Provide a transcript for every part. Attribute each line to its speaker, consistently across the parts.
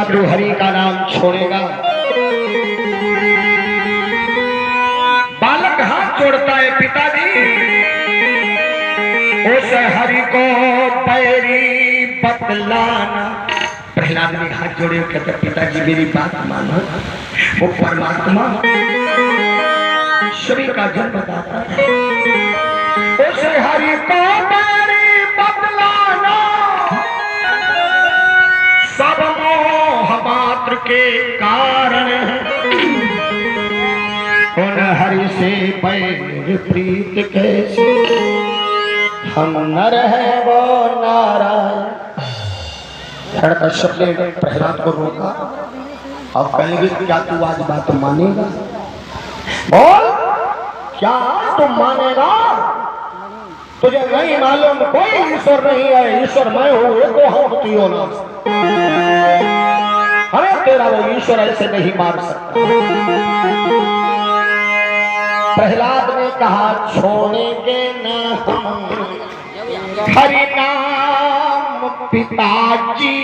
Speaker 1: श्रद्धालु हरि का नाम छोड़ेगा। बालक हाथ जोड़ता है, पिताजी उस हरि को पैरी बतलाना। प्रहलाद ने हाथ जोड़े, कहते पिताजी मेरी बात मानो, वो परमात्मा सभी का जन्म दाता है, उस हरि को पैरी बतलाना। सब मोह मात्र के कारण उन हरि से पैर प्रीत कैसे, हम नर है वो नारायण। हिरण्यकश्यप ने प्रहलाद को रोका और कहेंगे क्या तू आज बात मानेगा? बोल क्या तुम मानेगा? तुझे नहीं मालूम कोई ईश्वर नहीं है, ईश्वर मैं हूं, ये तो हम हो ना। हमें तेरा वो ईश्वर ऐसे नहीं मार सकता। प्रहलाद ने कहा छोड़ेंगे न हम हरि नाम पिताजी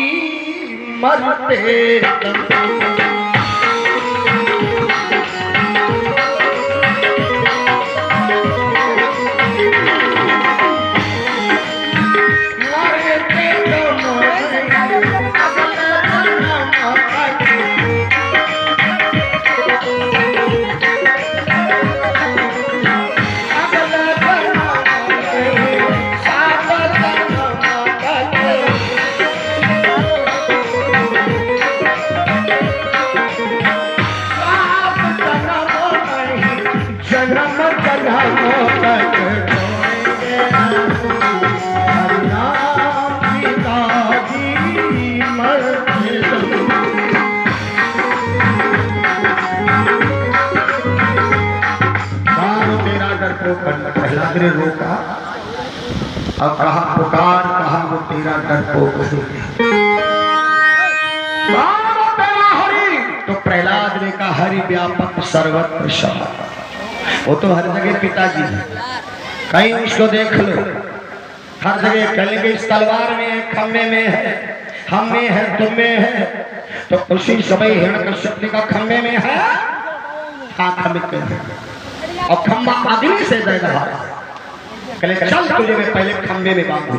Speaker 1: मरते। प्रहलाद ने रोका और कहा पुकार, कहा वो तेरा डरपोक हरि। तो प्रहलाद ने कहा हरि व्यापक सर्वत्र सभा। वो तो हर जगह पिताजी है, कहीं उसको देख लो, हर जगह कहेंगे इस तलवार में है, खम्भे में है, हम में है, तुम में है। तो उसी समय हिरण्यकश्यप का खम्भे में है, हाथ में है और खम्भा अग्नि से दे रहा है। कहले चल तुझे मैं पहले खम्भे में बांधू।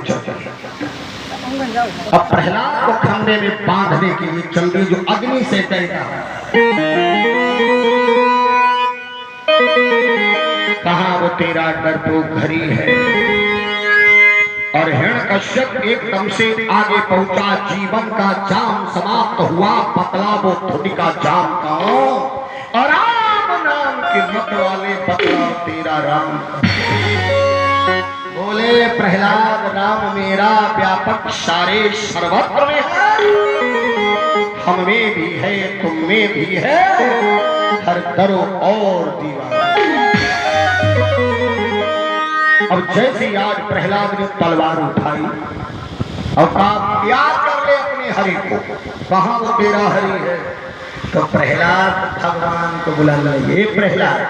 Speaker 1: अब प्रहलाद को खम्भे में बांधने के लिए चल गई जो अग्नि से दे रहा है। कहा वो तेरा डरपोक हरि है। और हिरण्यकश्यप एकदम से आगे पहुंचा, जीवन का जाम समाप्त हुआ, पतला वो धुनी का जाम का और राम नाम के मत वाले पतला तेरा राम। बोले प्रहलाद राम मेरा व्यापक सारे सर्वत्र में है, हम में भी है, तुम में भी है, हर दरो और दीवार। अब जैसे आज प्रहलाद ने तलवार उठाई और कहा याद कर ले अपने हरि को, कहाँ वो तेरा हरि है। तो प्रहलाद भगवान को बुलाना, ये प्रहलाद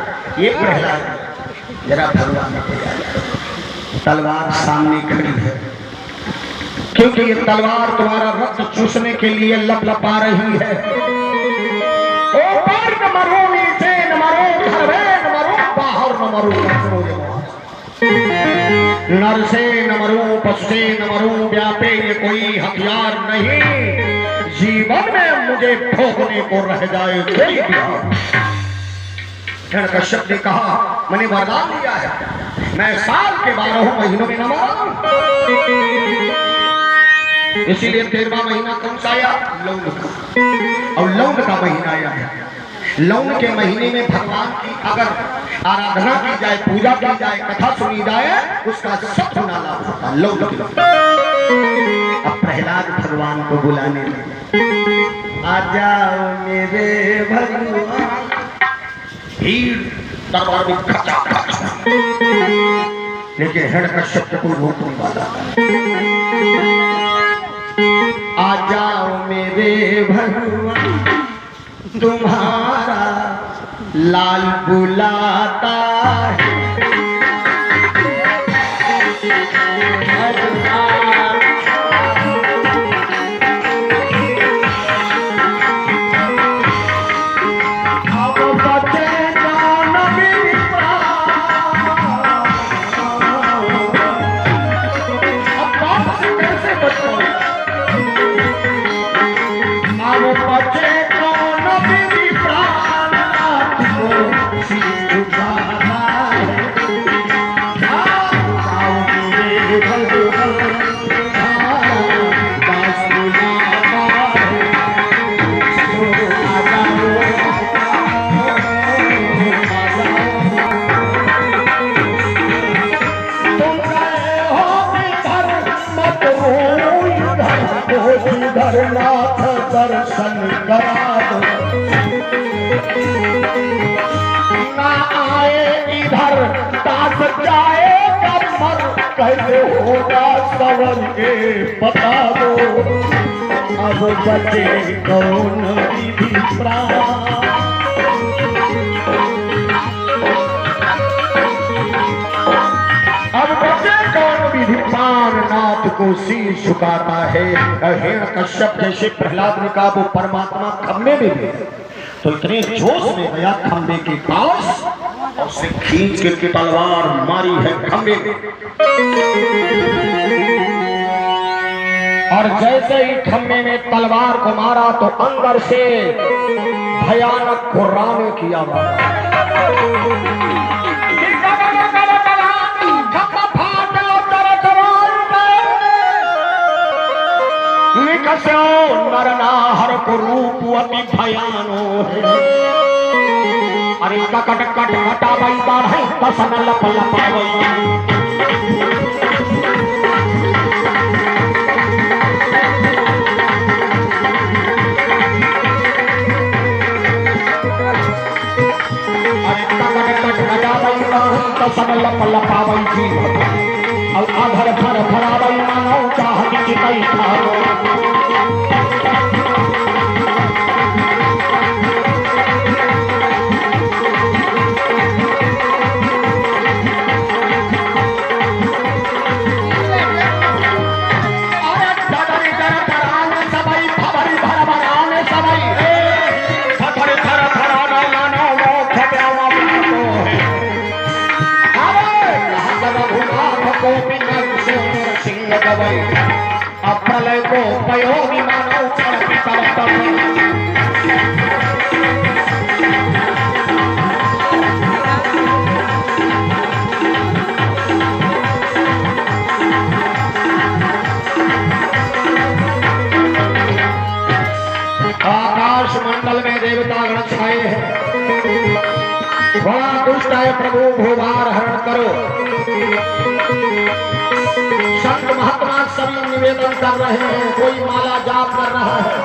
Speaker 1: जरा भगवान को याद। तलवार सामने खड़ी है, क्योंकि ये तलवार तुम्हारा रक्त चूसने के लिए लपलपा रही है। ऊपर न मरो, नीचे न मरो, घर में न मरो, बाहर न मरो, नर से न मरूं, पशु से न मरूं, व्यापे ये कोई हथियार नहीं, जीवन में मुझे ठोकने को रह जाए कोई भी। हिरण्यकश्यप ने कहा मैंने वरदान दिया है, मैं साल के 12 महीनों में न मरूं। इसीलिए 13वां महीना कौन सा आया? लौंग का। और लौंग का महीना आया है। लौंग के महीने में भगवान की अगर आराधना की जाए, पूजा की जाए, कथा सुनी जाए, उसका सब गुना लाभ होता है लौंग की। अब प्रहलाद भगवान को बुलाने लगे, आ जाओ मेरे भगवान। भीड़ दरबार में खचाखच, लेकिन हिरण्यकश्यप को रोकने वाला। आ जाओ मेरे भगवान, तुम्हारा लाल बुलाता है। ना आए इधर दास जाए कमर, कैसे होगा सवर के बता दो, अब बचे कौन विधि प्राण। अब बचे कौन विधि प्राण, नाथ को शीश झुकाता है। हिरण कश्यप जैसे प्रहलाद ने कहा वो परमात्मा खम्बे में भी है, तो इतने जोश में गया खम्बे के पास और उसे खींच के तलवार मारी है खम्बे में। और जैसे ही खम्बे में तलवार को मारा तो अंदर से भयानक कुर्राने की आवाज, नरनाहर को रूप अति भयानो है। अरे कट कट कटावई बाढ़ई कसन लप लपावई, अरे कट कट कटावई बाढ़ई कसन लप लपावई जी, और आधर भर भरावई मानो चाहत की कई खाओ। प्रलय को पयोगी मानो आकाश मंडल में देवतागण छाए हैं। बड़ा दुष्ट है प्रभु, भूभार हरण करो। संत महात्मा सभी निवेदन कर रहे हैं, कोई माला जाप कर रहा है।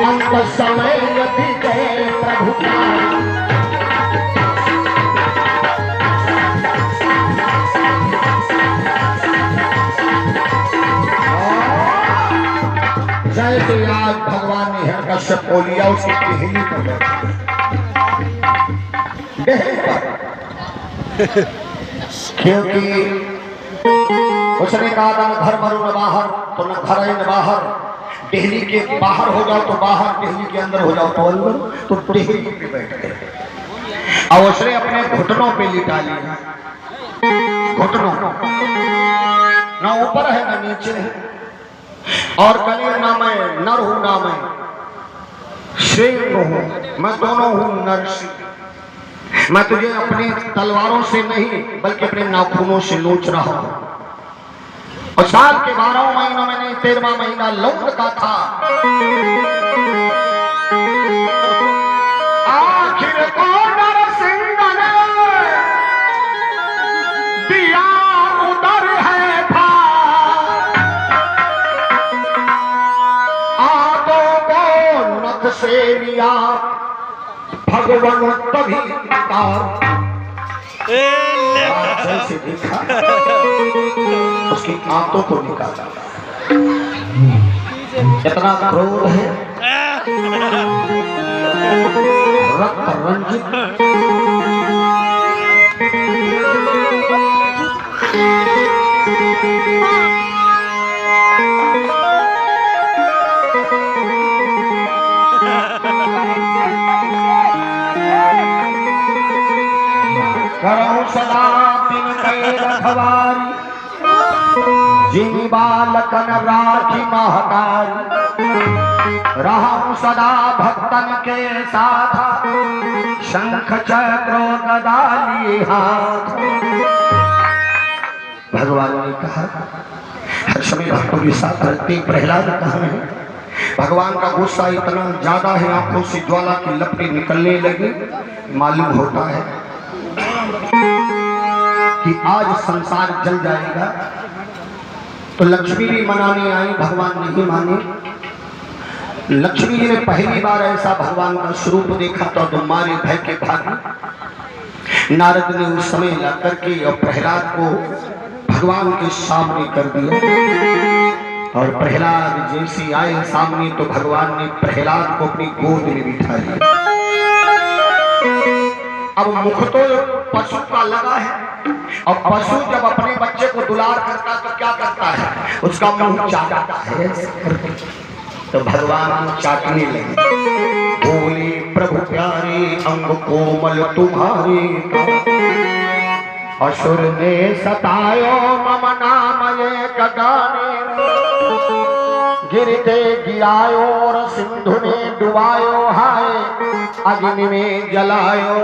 Speaker 1: अंत समय यदि गए प्रभु का, जैसे आज भगवान ने हिरण कश्यप को लिया उसकी टहनी पर क्योंकि उसने कहा था न घर मरो न बाहर, तो न घर है न बाहर। टहनी के बाहर हो जाओ तो बाहर, टहनी के अंदर हो जाओ तो अंदर, तो टहनी पे बैठ गए और उसने अपने घुटनों पे लिटा लिया। घुटनों ना ऊपर है ना नीचे है, और कली ना मैं नर हूं ना मैं शेर हूं, मैं दोनों हूं नरसी। मैं तुझे अपनी तलवारों से नहीं बल्कि अपने नाखूनों से नोच रहा हूं। और साल के 12 महीनों में नहीं 13वां महीना लौंग का था। आखिर को नरसिंह ने दिया उधर है से लिया भगवान तभी जैसे देखा उसकी आंतों को निकाला। इतना क्रोध है, रक्त रंजित करो सदा दिन के रखवारी, जिन बालकन राखी महतारी। रहूं सदा भक्तन के साथ, शंख चक्र गदा लिए हाथ। भगवान ने कहा हर समय भक्तों के साथ रहते। प्रहलाद कहा है भगवान का गुस्सा इतना ज्यादा है, आंखों से ज्वाला की लपटें निकलने लगी। मालूम होता है कि आज संसार जल जाएगा, तो लक्ष्मी भी मनाने आई, भगवान नहीं माने। लक्ष्मी जी ने पहली बार ऐसा भगवान का स्वरूप देखा तो मारे भय के भागी। नारद ने उस समय ला करके और प्रहलाद को भगवान के सामने कर दिया, और प्रहलाद जैसे आए सामने तो भगवान ने प्रहलाद को अपनी गोद में बिठा लिया। अब मुख तो पशु का लगा है, और पशु जब अपने बच्चे को दुलार करता तो क्या करता है, उसका मुंह चाटता है। तो भगवान चाटने लगे, बोले प्रभु प्यारे अंग कोमल तुम्हारे, असुर ने सतायो मम नाम एक गाने, गिरते गिरायो और सिंधु ने डुबायो, हाय अग्नि में जलायो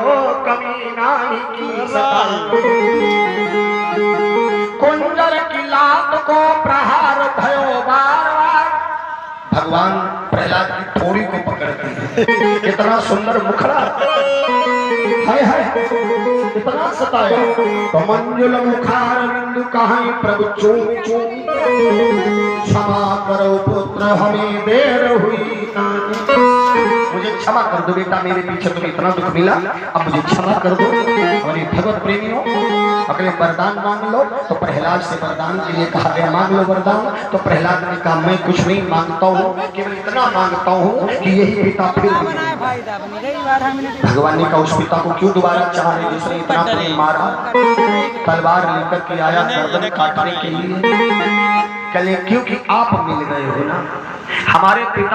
Speaker 1: कमी नाही की सताई। कुंजर की लात को प्रहार भयो बार बार, भगवान प्रहलाद की थोड़ी को पकड़ते हैं। कितना सुंदर मुखड़ा है, इतना सताया तो मंजुल मुखार बिंदु कहीं प्रभु चूम चूम, क्षमा करो पुत्र हमें देर हुई, मुझे क्षमा कर दो बेटा, मेरे पीछे तुम्हें इतना दुख मिला, अब मुझे क्षमा कर दो। और ये भगवत प्रेमियों, अगले वरदान मांग लो। तो प्रहलाद से वरदान के लिए कहा गया मांग लो वरदान। तो प्रहलाद ने कहा मैं कुछ नहीं मांगता हूँ, केवल इतना मांगता हूँ कि यही पिता फिर। भगवान ने कहा उस पिता को क्यों दोबारा चाह रहे जिसने इतना प्रेम मारा, तलवार लेकर के आया गर्दन काटने के लिए। कहे क्योंकि आप मिल गए हो ना, हमारे पिता